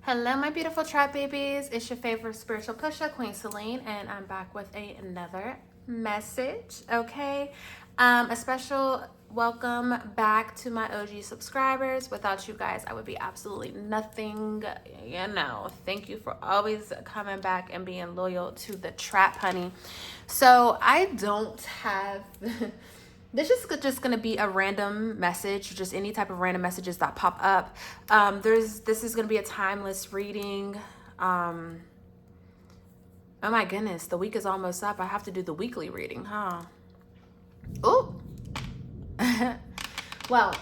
Hello, my beautiful trap babies. It's your favorite spiritual pusher, Queen Celine, and I'm back with another message. Okay, a special welcome back to my OG subscribers. Without you guys, I would be absolutely nothing. Thank you for always coming back and being loyal to the trap, honey. So I don't have. This is just going to be a random message, just any type of random messages that pop up. This is going to be a timeless reading. Oh my goodness, the week is almost up. I have to do the weekly reading, huh? Oh. Well,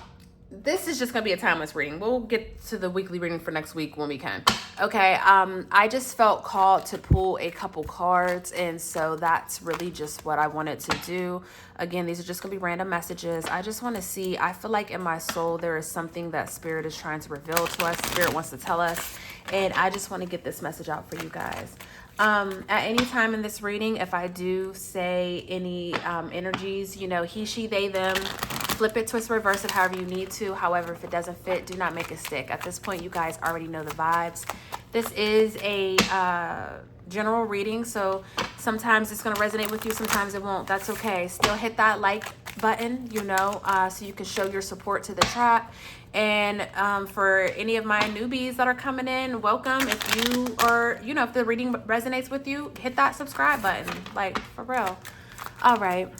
this is just going to be a timeless reading. We'll get to the weekly reading for next week when we can. Okay, I just felt called to pull a couple cards, and so that's really just what I wanted to do. Again, these are just going to be random messages. I just want to see, I feel like in my soul there is something that Spirit is trying to reveal to us. Spirit wants to tell us, and I just want to get this message out for you guys. At any time in this reading, if I do say any energies, he, she, they, them, flip it, twist, reverse it however you need to. However, if it doesn't fit, do not make it stick. At this point, you guys already know the vibes. This is a general reading, so sometimes it's going to resonate with you, sometimes it won't. That's okay. Still hit that like button, so you can show your support to the trap. And for any of my newbies that are coming in, welcome. If you are, if the reading resonates with you, hit that subscribe button, like for real. All right.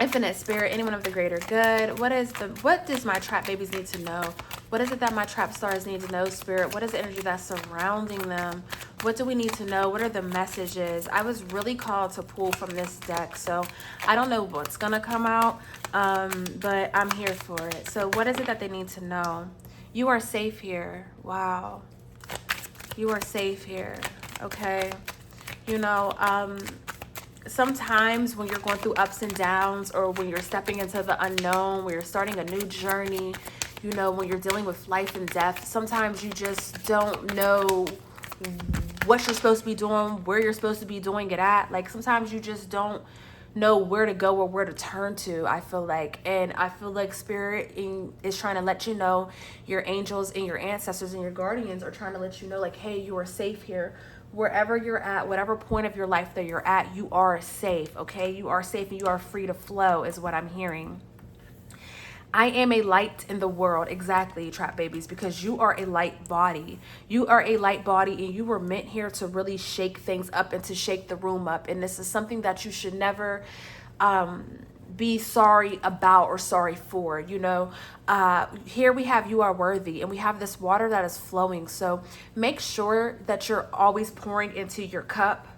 Infinite Spirit, anyone of the greater good, what does my trap babies need to know? What is it that my trap stars need to know, Spirit? What is the energy that's surrounding them? What do we need to know? What are the messages? I was really called to pull from this deck, so I don't know what's gonna come out, but I'm here for it. So what is it that they need to know? You are safe here. Wow. You are safe here. Okay. Sometimes when you're going through ups and downs, or when you're stepping into the unknown, when you're starting a new journey, when you're dealing with life and death, sometimes you just don't know what you're supposed to be doing, where you're supposed to be doing it at. Like sometimes you just don't know where to go or where to turn to, I feel like. And I feel like Spirit is trying to let you know, your angels and your ancestors and your guardians are trying to let you know, like, hey, you are safe here. Wherever you're at, whatever point of your life that you're at, you are safe, okay? You are safe and you are free to flow is what I'm hearing. I am a light in the world. Exactly, trap babies, because you are a light body. You are a light body, and you were meant here to really shake things up and to shake the room up. And this is something that you should never be sorry about or sorry for. Here we have you are worthy, and we have this water that is flowing. So make sure that you're always pouring into your cup.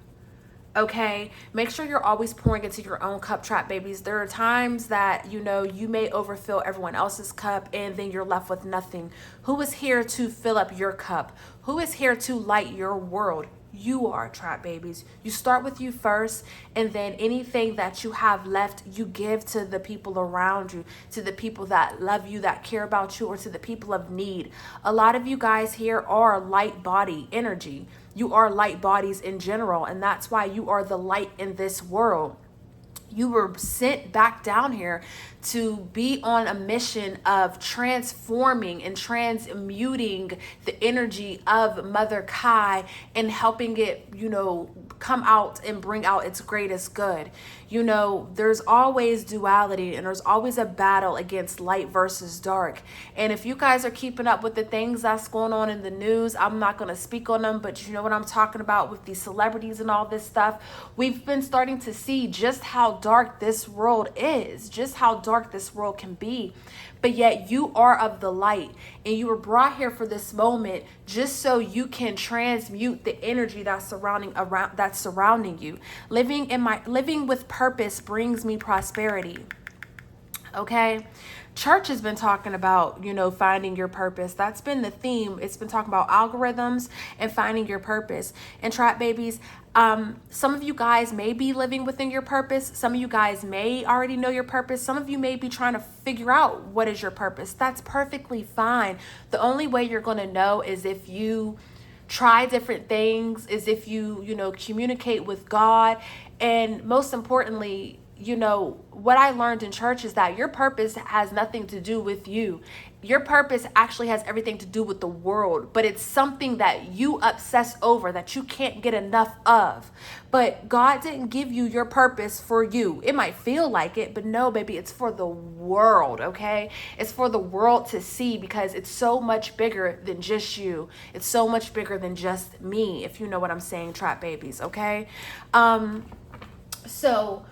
Okay, make sure you're always pouring into your own cup, trap babies. There are times that you may overfill everyone else's cup, and then you're left with nothing. Who is here to fill up your cup? Who is here to light your world? You are, trap babies. You start with you first, and then anything that you have left, you give to the people around you, to the people that love you, that care about you, or to the people of need. A lot of you guys here are light body energy. You are light bodies in general, and that's why you are the light in this world. You were sent back down here to be on a mission of transforming and transmuting the energy of Mother Kai and helping it, come out and bring out its greatest good. There's always duality, and there's always a battle against light versus dark. And if you guys are keeping up with the things that's going on in the news, I'm not going to speak on them, but you know what I'm talking about with these celebrities and all this stuff. We've been starting to see just how dark this world is, just how dark this world can be. But yet you are of the light, and you were brought here for this moment just so you can transmute the energy that's surrounding you. Living with purpose brings me prosperity. Okay. Church has been talking about, finding your purpose. That's been the theme. It's been talking about algorithms and finding your purpose. And trap babies, some of you guys may be living within your purpose. Some of you guys may already know your purpose. Some of you may be trying to figure out what is your purpose. That's perfectly fine. The only way you're going to know is if you try different things, is if you, communicate with God. And most importantly, what I learned in church is that your purpose has nothing to do with you. your purpose actually has everything to do with the world, but it's something that you obsess over that you can't get enough of. But God didn't give you your purpose for you. It might feel like it, but no, baby, it's for the world, okay? It's for the world to see, because it's so much bigger than just you. It's so much bigger than just me, if you know what I'm saying, trap babies, okay? So,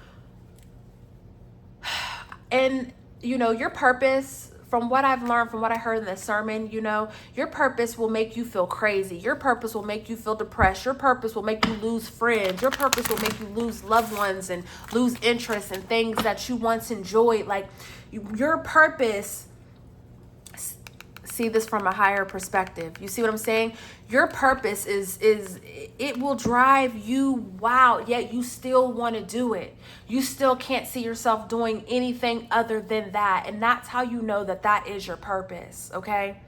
and you know, your purpose, from what I've learned, from what I heard in the sermon, you know, your purpose will make you feel crazy. Your purpose will make you feel depressed. Your purpose will make you lose friends. Your purpose will make you lose loved ones and lose interest in things that you once enjoyed. Like, your purpose, see this from a higher perspective. You see what I'm saying? Your purpose is it will drive you wild, yet you still want to do it. You still can't see yourself doing anything other than that. And that's how you know that that is your purpose, okay?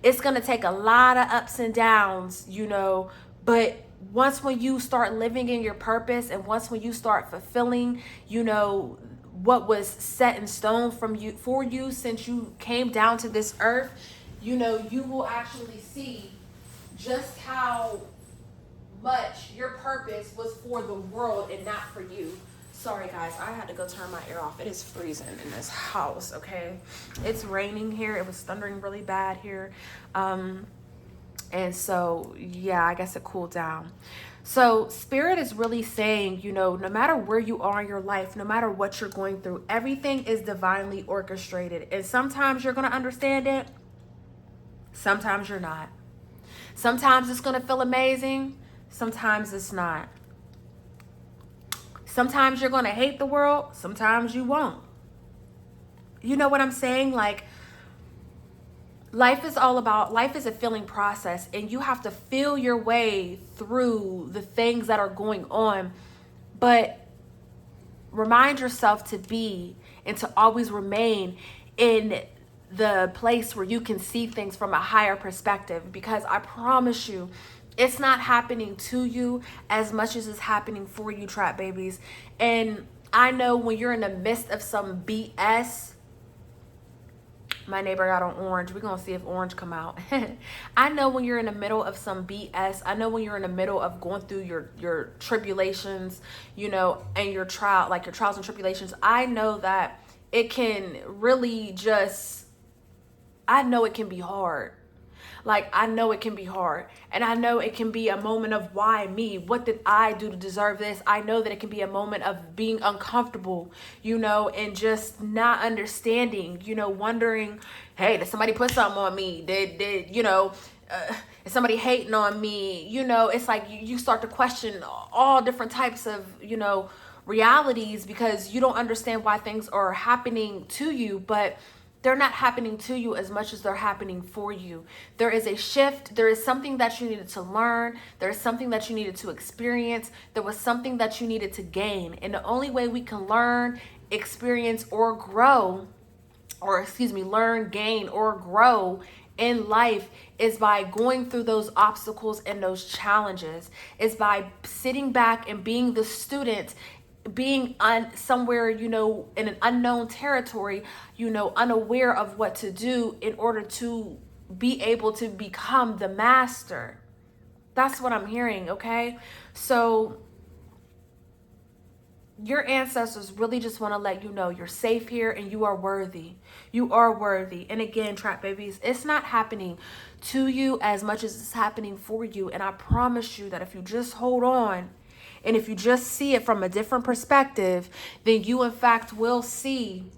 It's going to take a lot of ups and downs, you know, but once when you start living in your purpose, and once when you start fulfilling, you know, what was set in stone from you for you since you came down to this earth, you know, you will actually see just how much your purpose was for the world and not for you. Sorry guys, I had to go turn my air off. It is freezing in this house, okay? It's raining here. It was thundering really bad here. And so, yeah, I guess it cooled down. So Spirit is really saying, you know, no matter where you are in your life, no matter what you're going through, everything is divinely orchestrated. And sometimes you're going to understand it. Sometimes you're not. Sometimes it's going to feel amazing. Sometimes it's not. Sometimes you're going to hate the world. Sometimes you won't. You know what I'm saying? Like, life is a feeling process, and you have to feel your way through the things that are going on. But remind yourself to be and to always remain in the place where you can see things from a higher perspective, because I promise you, it's not happening to you as much as it's happening for you, trap babies. And I know when you're in the midst of some BS, my neighbor got on orange. We're going to see if orange come out. I know when you're in the middle of some BS. I know when you're in the middle of going through your tribulations, you know, and your trials and tribulations. I know that it can really I know it can be hard. Like, I know it can be hard. And I know it can be a moment of, why me? What did I do to deserve this? I know that it can be a moment of being uncomfortable, you know, and just not understanding, you know, wondering, hey, did somebody put something on me? Did you know, is somebody hating on me? You know, it's like you start to question all different types of, you know, realities, because you don't understand why things are happening to you. But they're not happening to you as much as they're happening for you. There is a shift. There is something that you needed to learn. There is something that you needed to experience. There was something that you needed to gain. And the only way we can learn, experience, or grow, learn, gain, or grow in life is by going through those obstacles and those challenges. Is by sitting back and being the student, being somewhere, you know, in an unknown territory, you know, unaware of what to do in order to be able to become the master. That's what I'm hearing, okay? So your ancestors really just want to let you know you're safe here and you are worthy. You are worthy. And again, trap babies, it's not happening to you as much as it's happening for you. And I promise you that if you just hold on, and if you just see it from a different perspective, then you in fact will see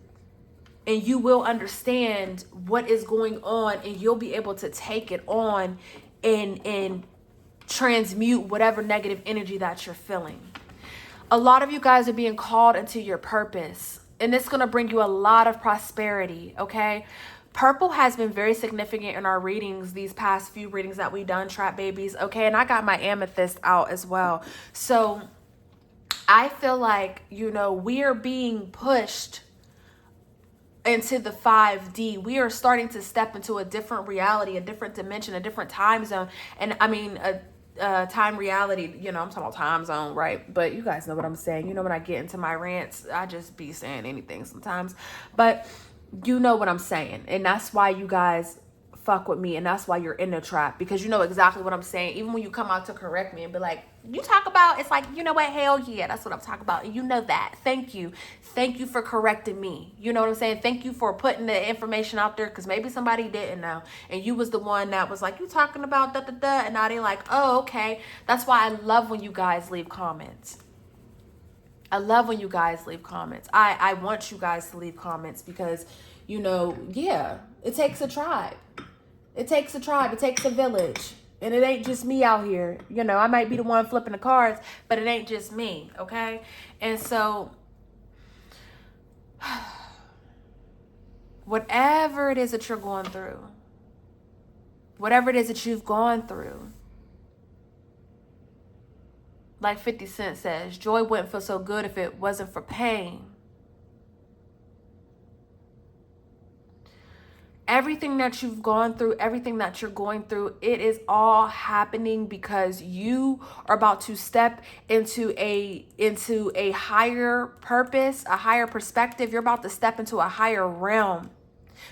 and you will understand what is going on, and you'll be able to take it on and transmute whatever negative energy that you're feeling. A lot of you guys are being called into your purpose, and it's going to bring you a lot of prosperity, okay? Purple has been very significant in our readings, these past few readings that we've done, trap babies, okay? And I got my amethyst out as well. So I feel like, you know, we are being pushed into the 5D. We are starting to step into a different reality, a different dimension, a different time zone. And I mean, time reality, you know, I'm talking about time zone, right? But you guys know what I'm saying. You know, when I get into my rants, I just be saying anything sometimes. But You know what I'm saying. And that's why you guys fuck with me, and that's why you're in the trap, because you know exactly what I'm saying. Even when you come out to correct me and be like, you talk about, it's like, you know what, hell yeah, that's what I'm talking about, and you know that. Thank you for correcting me. You know what I'm saying? Thank you for putting the information out there, because maybe somebody didn't know, and you was the one that was like, you talking about da da da, and now they like, oh, okay. That's why I love when you guys leave comments. I love when you guys leave comments. I want you guys to leave comments, because, you know, yeah, it takes a tribe. It takes a tribe. It takes a village. And it ain't just me out here. You know, I might be the one flipping the cards, but it ain't just me, okay? And so, whatever it is that you're going through, whatever it is that you've gone through, like 50 Cent says, joy wouldn't feel so good if it wasn't for pain. Everything that you've gone through, everything that you're going through, it is all happening because you are about to step into a higher purpose, a higher perspective. You're about to step into a higher realm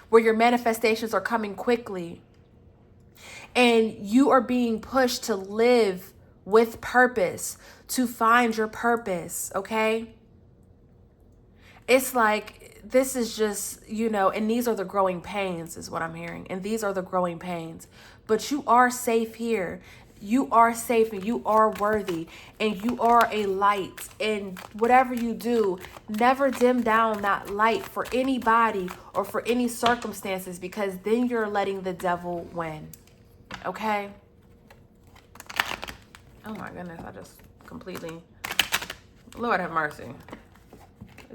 where your manifestations are coming quickly. And you are being pushed to live with purpose, to find your purpose, okay? It's like, this is just, you know, and these are the growing pains is what I'm hearing. And these are the growing pains. But you are safe here. You are safe, and you are worthy, and you are a light. And whatever you do, never dim down that light for anybody or for any circumstances, because then you're letting the devil win. Okay? Oh my goodness, I just completely, Lord have mercy.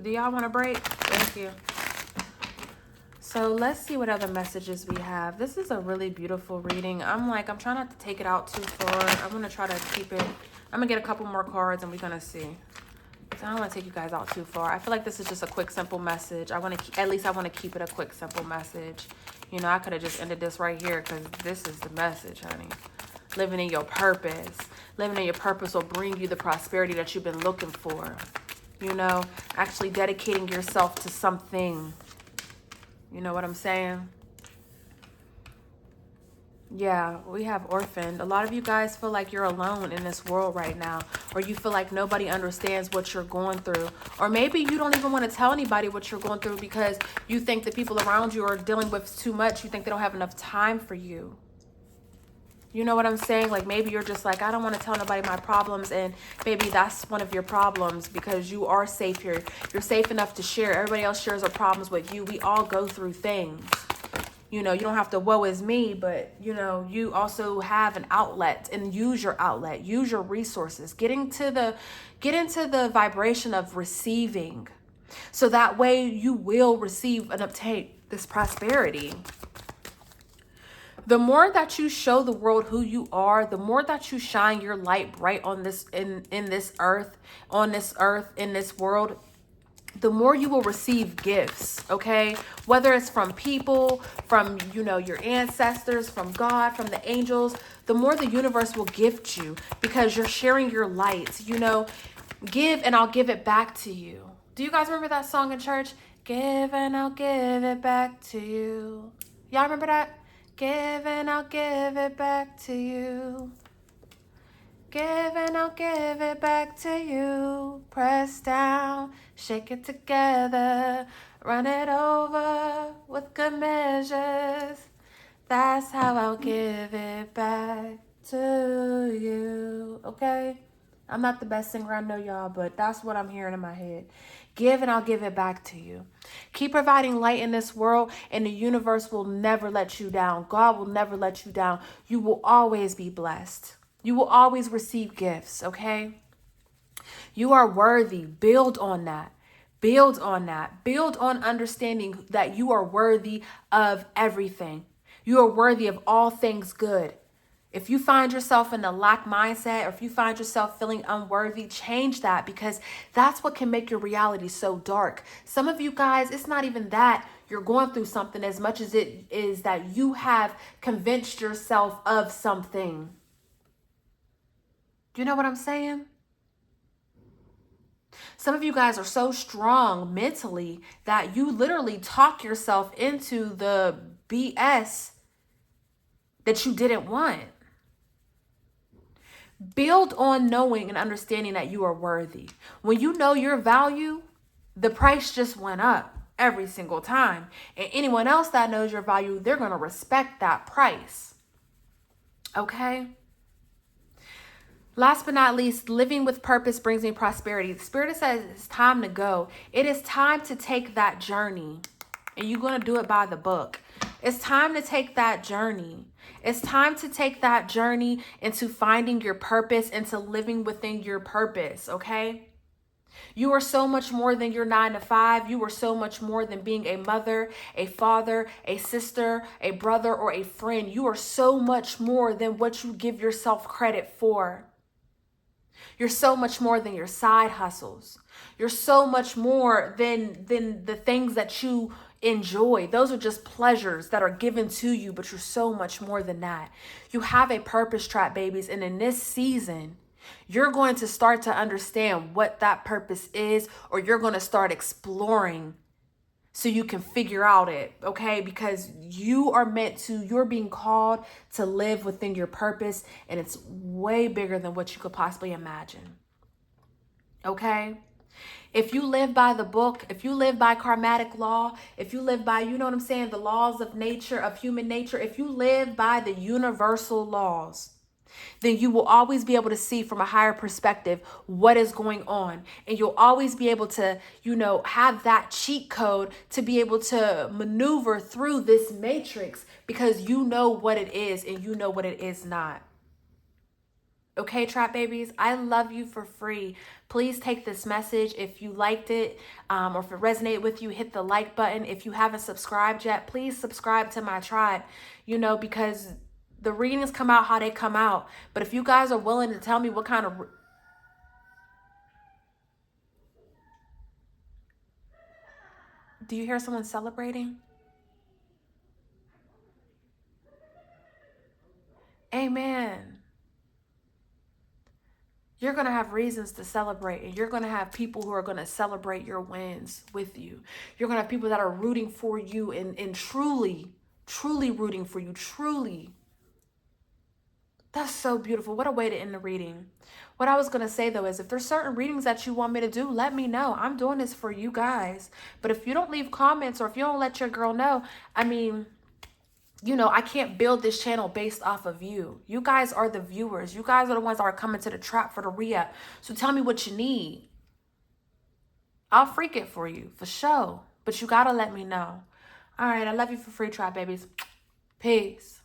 Do y'all want a break? Thank you. So let's see what other messages we have. This is a really beautiful reading. I'm trying not to take it out too far. I'm going to try to keep it. I'm going to get a couple more cards and we're going to see. So I don't want to take you guys out too far. I feel like this is just a quick, simple message. I want to keep it a quick, simple message. You know, I could have just ended this right here, because this is the message, honey. Living in your purpose. Living in your purpose will bring you the prosperity that you've been looking for. You know, actually dedicating yourself to something. You know what I'm saying? Yeah, we have orphaned. A lot of you guys feel like you're alone in this world right now, or you feel like nobody understands what you're going through, or maybe you don't even want to tell anybody what you're going through because you think the people around you are dealing with too much. You think they don't have enough time for you. You know what I'm saying? Like, maybe you're just like, I don't want to tell nobody my problems, and maybe that's one of your problems, because you are safe here. You're safe enough to share. Everybody else shares their problems with you. We all go through things. You know, you don't have to woe is me, but, you know, you also have an outlet, and use your outlet. Use your resources. Get into the vibration of receiving, so that way you will receive and obtain this prosperity. The more that you show the world who you are, the more that you shine your light bright on this, in this earth, in this world, the more you will receive gifts, okay? Whether it's from people, from, you know, your ancestors, from God, from the angels, the more the universe will gift you, because you're sharing your light. You know, give and I'll give it back to you. Do you guys remember that song in church? Give and I'll give it back to you. Y'all remember that? Give and I'll give it back to you. Give and I'll give it back to you. Press down, shake it together, run it over with good measures. That's how I'll give it back to you. Okay? I'm not the best singer, I know y'all, but that's what I'm hearing in my head. Give and I'll give it back to you. Keep providing light in this world, and the universe will never let you down. God will never let you down. You will always be blessed. You will always receive gifts, okay? You are worthy. Build on that. Build on that. Build on understanding that you are worthy of everything. You are worthy of all things good. If you find yourself in a lack mindset, or if you find yourself feeling unworthy, change that, because that's what can make your reality so dark. Some of you guys, it's not even that you're going through something as much as it is that you have convinced yourself of something. Do you know what I'm saying? Some of you guys are so strong mentally that you literally talk yourself into the BS that you didn't want. Build on knowing and understanding that you are worthy. When you know your value, the price just went up every single time. And anyone else that knows your value, they're going to respect that price. Okay? Last but not least, living with purpose brings me prosperity. The Spirit says it's time to go. It is time to take that journey. And you're going to do it by the book. It's time to take that journey. It's time to take that journey into finding your purpose, into living within your purpose, okay? You are so much more than your 9 to 5. You are so much more than being a mother, a father, a sister, a brother, or a friend. You are so much more than what you give yourself credit for. You're so much more than your side hustles. You're so much more than the things that you enjoy. Those are just pleasures that are given to you, but you're so much more than that. You have a purpose, trap babies, and in this season, you're going to start to understand what that purpose is, or you're going to start exploring so you can figure out it, okay? Because you're being called to live within your purpose, and it's way bigger than what you could possibly imagine, okay? If you live by the book, if you live by karmatic law, if you live by, you know what I'm saying, the laws of nature, of human nature, if you live by the universal laws, then you will always be able to see from a higher perspective what is going on. And you'll always be able to, have that cheat code to be able to maneuver through this matrix because you know what it is and you know what it is not. Okay, trap babies, I love you for free. Please take this message. If you liked it or if it resonated with you, hit the like button. If you haven't subscribed yet, please subscribe to my tribe, because the readings come out how they come out. But if you guys are willing to tell me what kind of... Do you hear someone celebrating? Amen. You're going to have reasons to celebrate, and you're going to have people who are going to celebrate your wins with you. You're going to have people that are rooting for you and truly rooting for you, truly. That's so beautiful. What a way to end the reading. What I was going to say, though, is if there's certain readings that you want me to do, let me know. I'm doing this for you guys. But if you don't leave comments or if you don't let your girl know, I can't build this channel based off of you. You guys are the viewers. You guys are the ones that are coming to the trap for the re-up. So tell me what you need. I'll freak it for you, for sure. But you got to let me know. All right, I love you for free, trap babies. Peace.